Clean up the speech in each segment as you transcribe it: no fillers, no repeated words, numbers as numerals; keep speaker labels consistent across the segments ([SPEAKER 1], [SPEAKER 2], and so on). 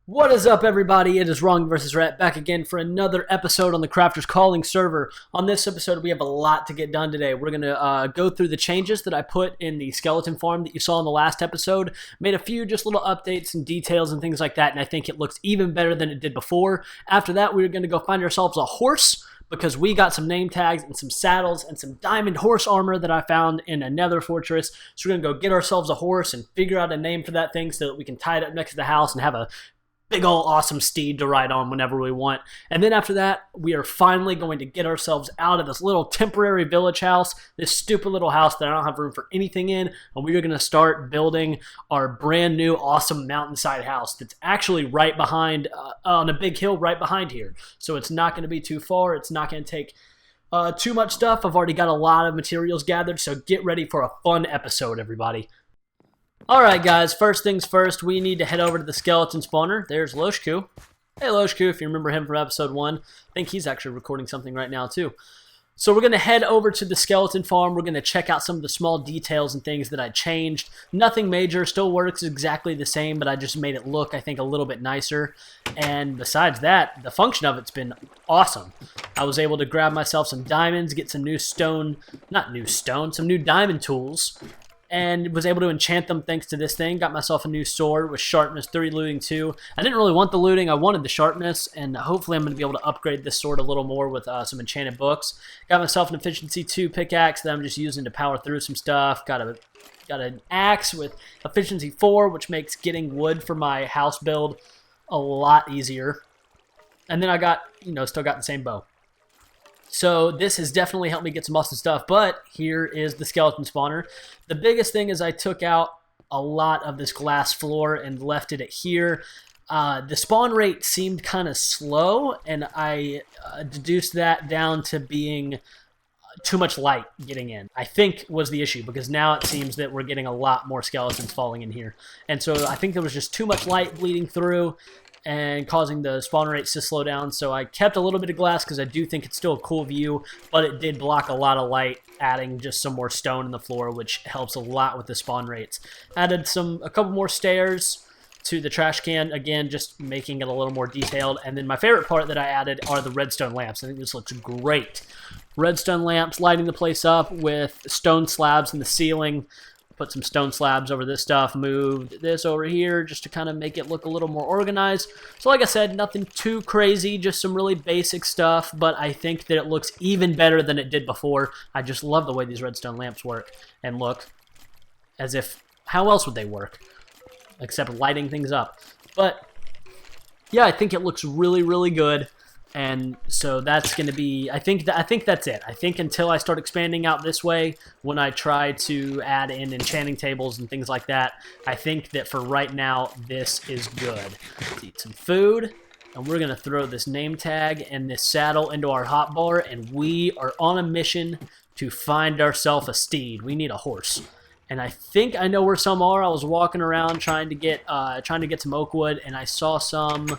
[SPEAKER 1] What is up, everybody? It is Wrong vs. Rat back again for another episode on the Crafters Calling server. On this episode, we have a lot to get done today. We're going to go through the changes that I put in the skeleton farm that you saw in the last episode. Made a few just little updates and details and things like that, and I think it looks even better than it did before. After that, we're going to go find ourselves a horse, because we got some name tags and some saddles and some diamond horse armor that I found in a nether fortress. So we're going to go get ourselves a horse and figure out a name for that thing so that we can tie it up next to the house and have a big ol' awesome steed to ride on whenever we want. And then after that, we are finally going to get ourselves out of this little temporary village house, this stupid little house that I don't have room for anything in, and we are going to start building our brand new awesome mountainside house that's actually right behind, on a big hill right behind here. So it's not going to be too far. It's not going to take too much stuff. I've already got a lot of materials gathered, so get ready for a fun episode, everybody. Alright guys, first things first, we need to head over to the skeleton spawner. There's Loshku. Hey Loshku, if you remember him from episode 1. I think he's actually recording something right now too. So we're going to head over to the skeleton farm. We're going to check out some of the small details and things that I changed. Nothing major, still works exactly the same, but I just made it look, I think, a little bit nicer. And besides that, the function of it's been awesome. I was able to grab myself some diamonds, get some new stone, some new diamond tools, and was able to enchant them thanks to this thing. Got myself a new sword with sharpness 3, looting 2. I didn't really want the looting, I wanted the sharpness, and hopefully I'm going to be able to upgrade this sword a little more with some enchanted books. Got myself an efficiency 2 pickaxe that I'm just using to power through some stuff. Got an axe with efficiency 4, which makes getting wood for my house build a lot easier. And then I got, still got the same bow. So this has definitely helped me get some awesome stuff, but here is the skeleton spawner. The biggest thing is I took out a lot of this glass floor and left it at here. The spawn rate seemed kind of slow, and I deduced that down to being too much light getting in, I think was the issue, because now it seems that we're getting a lot more skeletons falling in here. And so I think there was just too much light bleeding through and causing the spawn rates to slow down. So I kept a little bit of glass because I do think it's still a cool view, but it did block a lot of light, adding just some more stone in the floor, which helps a lot with the spawn rates. Added a couple more stairs to the trash can, again, just making it a little more detailed. And then my favorite part that I added are the redstone lamps. I think this looks great. Redstone lamps lighting the place up with stone slabs in the ceiling. Put some stone slabs over this stuff, moved this over here just to kind of make it look a little more organized. So like I said, nothing too crazy, just some really basic stuff, but I think that it looks even better than it did before. I just love the way these redstone lamps work and look, as if, how else would they work except lighting things up? But yeah, I think it looks really, really good. And so that's going to be, I think that's it. I think until I start expanding out this way, when I try to add in enchanting tables and things like that, I think that for right now, this is good. Let's eat some food, and we're going to throw this name tag and this saddle into our hotbar, and we are on a mission to find ourselves a steed. We need a horse. And I think I know where some are. I was walking around trying to get some oak wood, and I saw some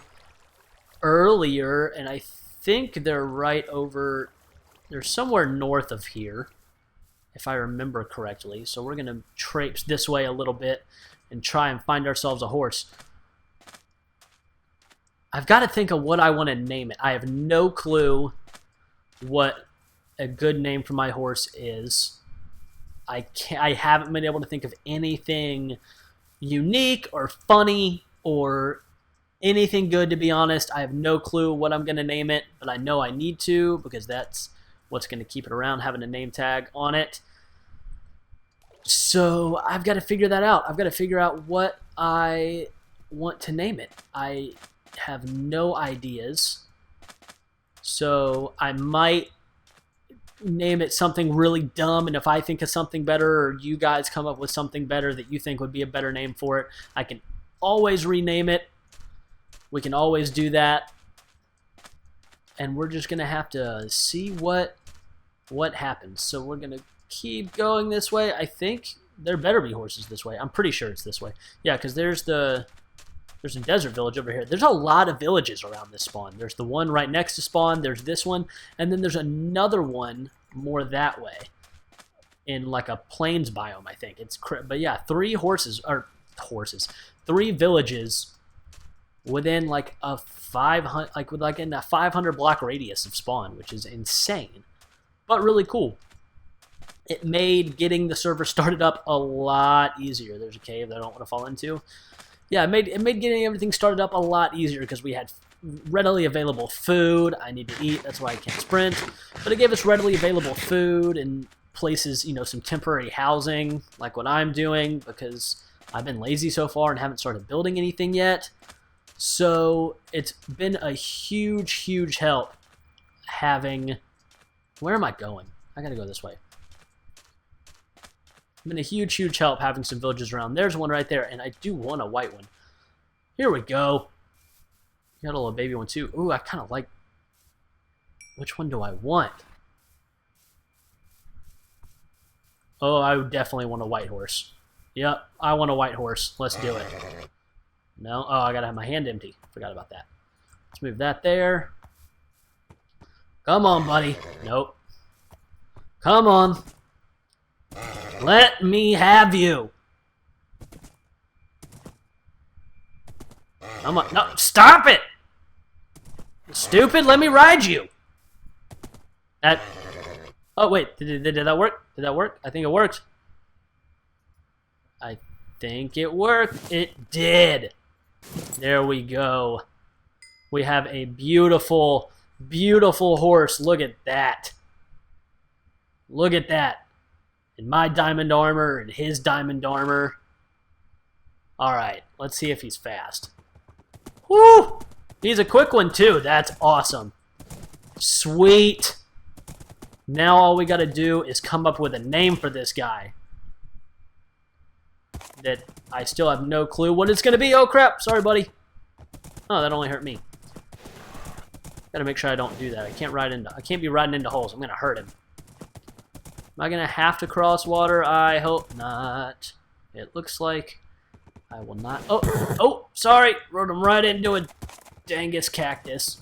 [SPEAKER 1] earlier, and I think they're right over, they're somewhere north of here, if I remember correctly. So we're going to traipse this way a little bit and try and find ourselves a horse. I've got to think of what I want to name it. I have no clue what a good name for my horse is. I haven't been able to think of anything unique or funny or anything good, to be honest. I have no clue what I'm going to name it, but I know I need to, because that's what's going to keep it around, having a name tag on it. So I've got to figure that out. I've got to figure out what I want to name it. I have no ideas. So I might name it something really dumb, and if I think of something better, or you guys come up with something better that you think would be a better name for it, I can always rename it. We can always do that, and we're just going to have to see what happens. So we're going to keep going this way. I think there better be horses this way. I'm pretty sure it's this way. Yeah, because there's a desert village over here. There's a lot of villages around this spawn. There's the one right next to spawn. There's this one, and then there's another one more that way in like a plains biome, I think. But yeah, 3 villages within like a 500, like in a 500 block radius of spawn, which is insane, but really cool. It made getting the server started up a lot easier. There's a cave that I don't want to fall into. Yeah, it made getting everything started up a lot easier because we had readily available food. I need to eat, that's why I can't sprint. But it gave us readily available food and places, you know, some temporary housing, like what I'm doing, because I've been lazy so far and haven't started building anything yet. So it's been a huge, huge help having... Where am I going? I gotta go this way. It's been a huge, huge help having some villages around. There's one right there, and I do want a white one. Here we go. Got a little baby one too. Ooh, I kind of like... Which one do I want? Oh, I would definitely want a white horse. Yep, I want a white horse. Let's do it. No? Oh, I gotta have my hand empty. Forgot about that. Let's move that there. Come on, buddy. Nope. Come on. Let me have you. Come on. No, stop it! Stupid, let me ride you. That... Oh, wait. Did that work? Did that work? I think it worked. I think it worked. It did. There we go. We have a beautiful, beautiful horse. Look at that. Look at that. In my diamond armor and his diamond armor. Alright, let's see if he's fast. Woo! He's a quick one too. That's awesome. Sweet. Now all we gotta do is come up with a name for this guy. That I still have no clue what it's gonna be. Oh crap, sorry buddy. Oh, that only hurt me. Gotta make sure I don't do that. I can't be riding into holes. I'm gonna hurt him. Am I gonna have to cross water? I hope not. It looks like I will not. Oh, sorry. Rode him right into a dangus cactus.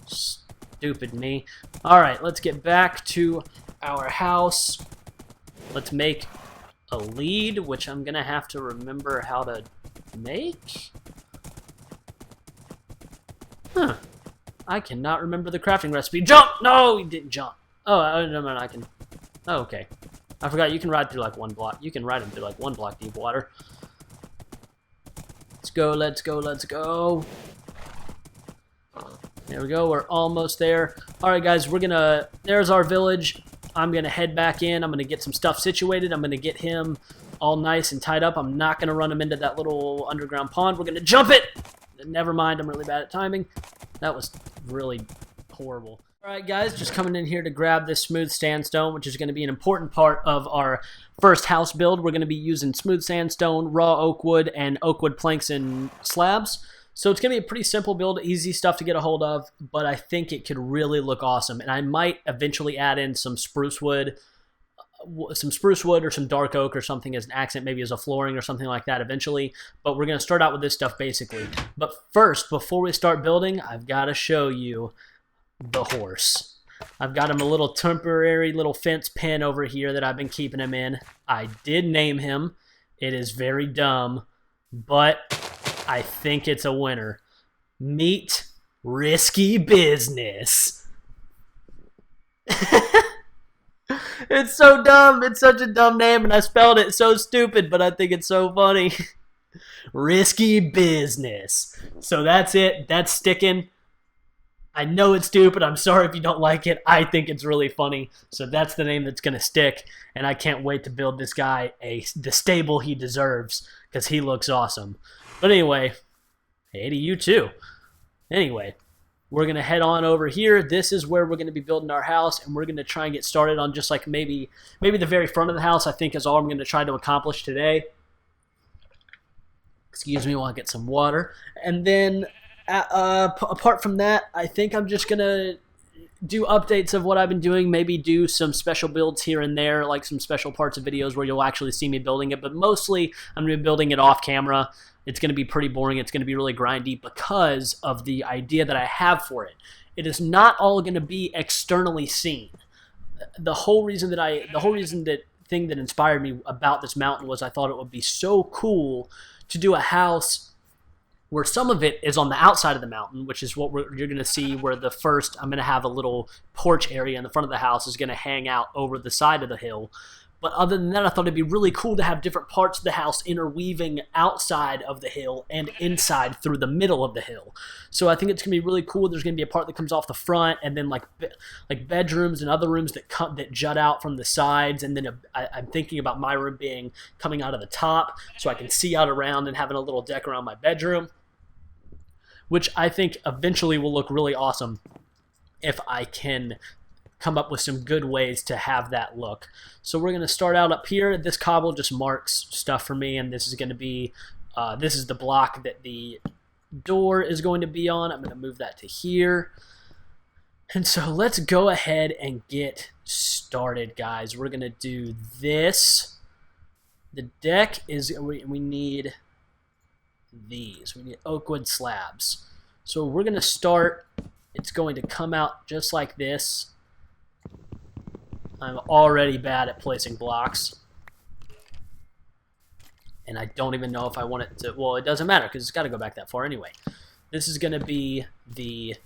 [SPEAKER 1] Stupid me. Alright, let's get back to our house. Let's make a lead, which I'm gonna have to remember how to make. Huh. I cannot remember the crafting recipe. Jump! No, he didn't jump. Oh, no, I can... Oh, okay. I forgot you can ride through like one block. You can ride him through like one block deep water. Let's go, let's go, let's go. There we go, we're almost there. Alright guys, there's our village. I'm gonna head back in. I'm gonna get some stuff situated. I'm gonna get him all nice and tied up. I'm not gonna run him into that little underground pond. We're gonna jump it! Never mind, I'm really bad at timing. That was really horrible. Alright guys, just coming in here to grab this smooth sandstone, which is going to be an important part of our first house build. We're going to be using smooth sandstone, raw oak wood, and oak wood planks and slabs. So it's going to be a pretty simple build, easy stuff to get a hold of, but I think it could really look awesome. And I might eventually add in some spruce wood or some dark oak or something as an accent, maybe as a flooring or something like that eventually. But we're going to start out with this stuff basically. But first, before we start building, I've got to show you the horse. I've got him a little temporary little fence pen over here that I've been keeping him in. I did name him. It is very dumb, but I think it's a winner. Meet Riskee Bizzness. It's so dumb. It's such a dumb name, and I spelled it so stupid, but I think it's so funny. Riskee Bizzness. So that's it. That's sticking. I know it's stupid. I'm sorry if you don't like it. I think it's really funny. So that's the name that's going to stick. And I can't wait to build this guy the stable he deserves because he looks awesome. But anyway, hey to you too. Anyway, we're going to head on over here. This is where we're going to be building our house. And we're going to try and get started on just like maybe the very front of the house, I think is all I'm going to try to accomplish today. Excuse me while I get some water. And then... apart from that, I think I'm just going to do updates of what I've been doing, maybe do some special builds here and there, like some special parts of videos where you'll actually see me building it, but mostly I'm going to be building it off camera. It's going to be pretty boring. It's going to be really grindy because of the idea that I have for it. It is not all going to be externally seen. The whole reason thing that inspired me about this mountain was I thought it would be so cool to do a house where some of it is on the outside of the mountain, which is what you're going to see where the first, I'm going to have a little porch area in the front of the house is going to hang out over the side of the hill. But other than that, I thought it'd be really cool to have different parts of the house interweaving outside of the hill and inside through the middle of the hill. So I think it's going to be really cool. There's going to be a part that comes off the front, and then like bedrooms and other rooms that jut out from the sides. And then I'm thinking about my room being coming out of the top, so I can see out around and having a little deck around my bedroom, which I think eventually will look really awesome if I can come up with some good ways to have that look. So we're going to start out up here. This cobble just marks stuff for me, and this is going to be, this is the block that the door is going to be on. I'm going to move that to here. And so let's go ahead and get started, guys. We're going to do this. The deck is, we need these. We need oak wood slabs. So we're going to start, it's going to come out just like this. I'm already bad at placing blocks. And I don't even know if I want it to... Well, it doesn't matter because it's got to go back that far anyway. This is going to be the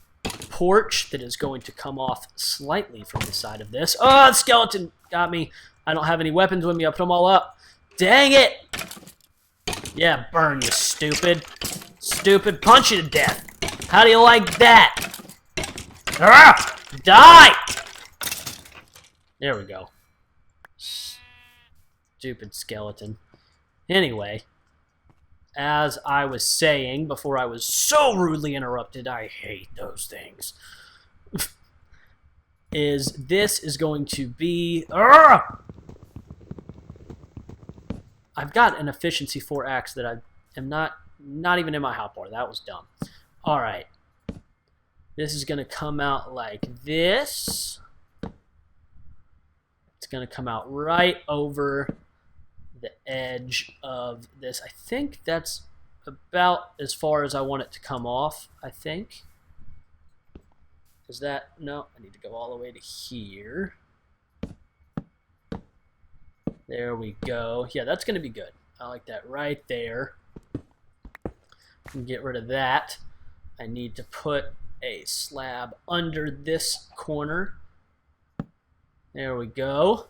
[SPEAKER 1] porch that is going to come off slightly from the side of this. Oh, the skeleton got me. I don't have any weapons with me. I put them all up. Dang it! Yeah, burn, you stupid. Stupid. Punch you to death. How do you like that? Ah! Die! There we go. Stupid skeleton. Anyway, as I was saying before I was so rudely interrupted, I hate those things, this is going to be... I've got an efficiency 4 axe that I am not even in my hotbar. That was dumb. All right. This is going to come out like this. It's going to come out right over the edge of this. I think that's about as far as I want it to come off, I think. Is that... No, I need to go all the way to here. There we go. Yeah, that's going to be good. I like that right there. And get rid of that. I need to put a slab under this corner. There we go.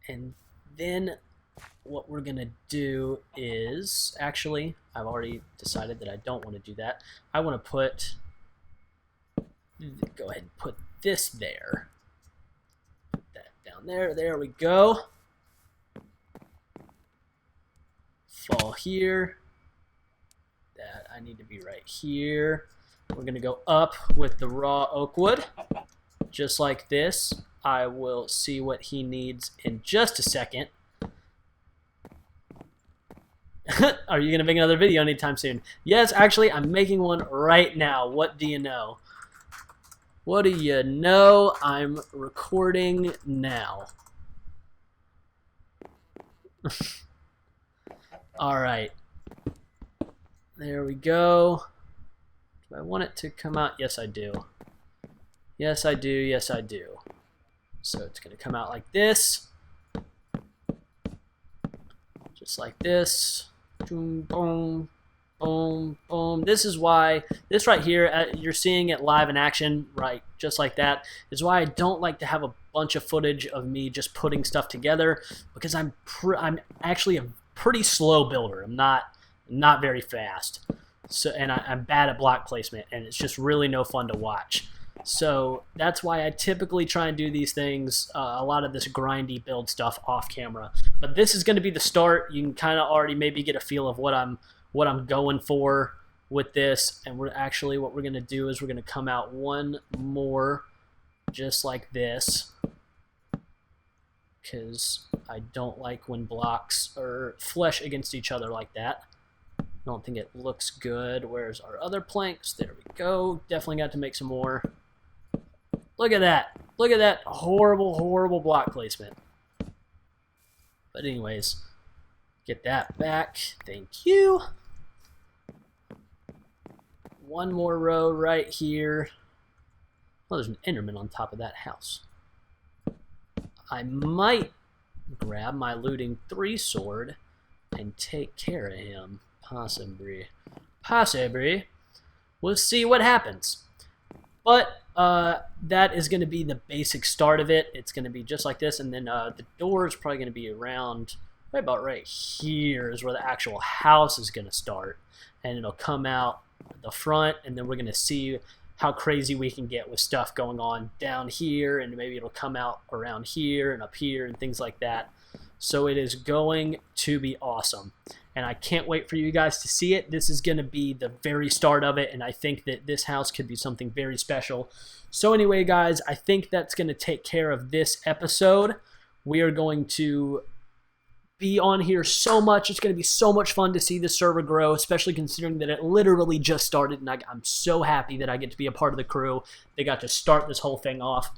[SPEAKER 1] And then what we're going to do is... Actually, I've already decided that I don't want to do that. I want to put... Go ahead and put this there. Put that down there. There we go. Fall here. That I need to be right here. We're going to go up with the raw oak wood. Just like this. I will see what he needs in just a second. Are you going to make another video anytime soon? Yes, actually, I'm making one right now. What do you know? What do you know? I'm recording now. All right. There we go. Do I want it to come out? Yes, I do. Yes, I do. Yes, I do. So it's going to come out like this. Just like this. Boom, boom, boom, boom. This is why, this right here, you're seeing it live in action, right, just like that, is why I don't like to have a bunch of footage of me just putting stuff together, because I'm actually a pretty slow builder. I'm not very fast. So, and I'm bad at block placement, and it's just really no fun to watch. So that's why I typically try and do these things, a lot of this grindy build stuff off camera. But this is going to be the start. You can kind of already maybe get a feel of what I'm going for with this. And we're actually, what we're going to do is we're going to come out one more just like this, because I don't like when blocks are flush against each other like that. I don't think it looks good. Where's our other planks? There we go. Definitely got to make some more. Look at that. Look at that horrible, horrible block placement. But anyways, get that back. Thank you. One more row right here. Oh, there's an Enderman on top of that house. I might grab my looting 3 sword and take care of him. Possibly. Possibly. We'll see what happens. But that is going to be the basic start of it. It's going to be just like this, and then the door is probably going to be around right about right here is where the actual house is going to start, and it'll come out the front, and then we're going to see how crazy we can get with stuff going on down here, and maybe it'll come out around here and up here and things like that. So it is going to be awesome, and I can't wait for you guys to see it. This is going to be the very start of it, and I think that this house could be something very special. So anyway, guys, I think that's going to take care of this episode. We are going to be on here so much. It's going to be so much fun to see this server grow, especially considering that it literally just started, and I'm so happy that I get to be a part of the crew. They got to start this whole thing off.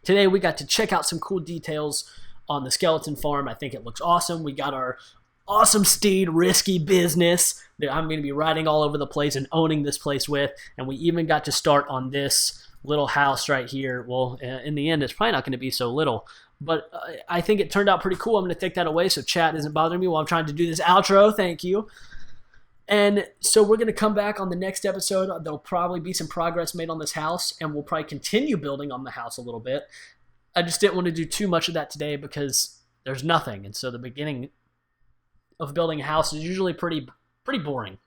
[SPEAKER 1] Today we got to check out some cool details on the skeleton farm. I think it looks awesome. We got our awesome steed, Riskee Bizzness, that I'm going to be riding all over the place and owning this place with, and we even got to start on this little house right here. Well, in the end, it's probably not going to be so little, but I think it turned out pretty cool. I'm going to take that away so chat isn't bothering me while I'm trying to do this outro. Thank you. And so we're going to come back on the next episode. There'll probably be some progress made on this house, and we'll probably continue building on the house a little bit. I just didn't want to do too much of that today because there's nothing, and so the beginning of building a house is usually pretty boring.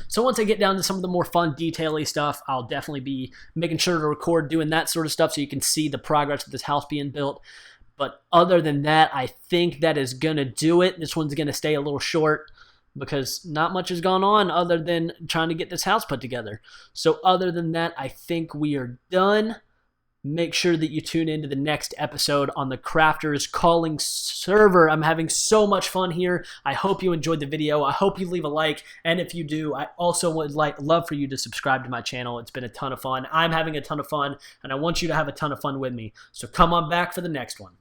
[SPEAKER 1] So once I get down to some of the more fun, detail-y stuff, I'll definitely be making sure to record doing that sort of stuff so you can see the progress of this house being built. But other than that, I think that is going to do it. This one's going to stay a little short because not much has gone on other than trying to get this house put together. So other than that, I think we are done. Make sure that you tune into the next episode on the Crafters Calling server. I'm having so much fun here. I hope you enjoyed the video. I hope you leave a like, and if you do, I also would love for you to subscribe to my channel. It's been a ton of fun. I'm having a ton of fun, and I want you to have a ton of fun with me. So come on back for the next one.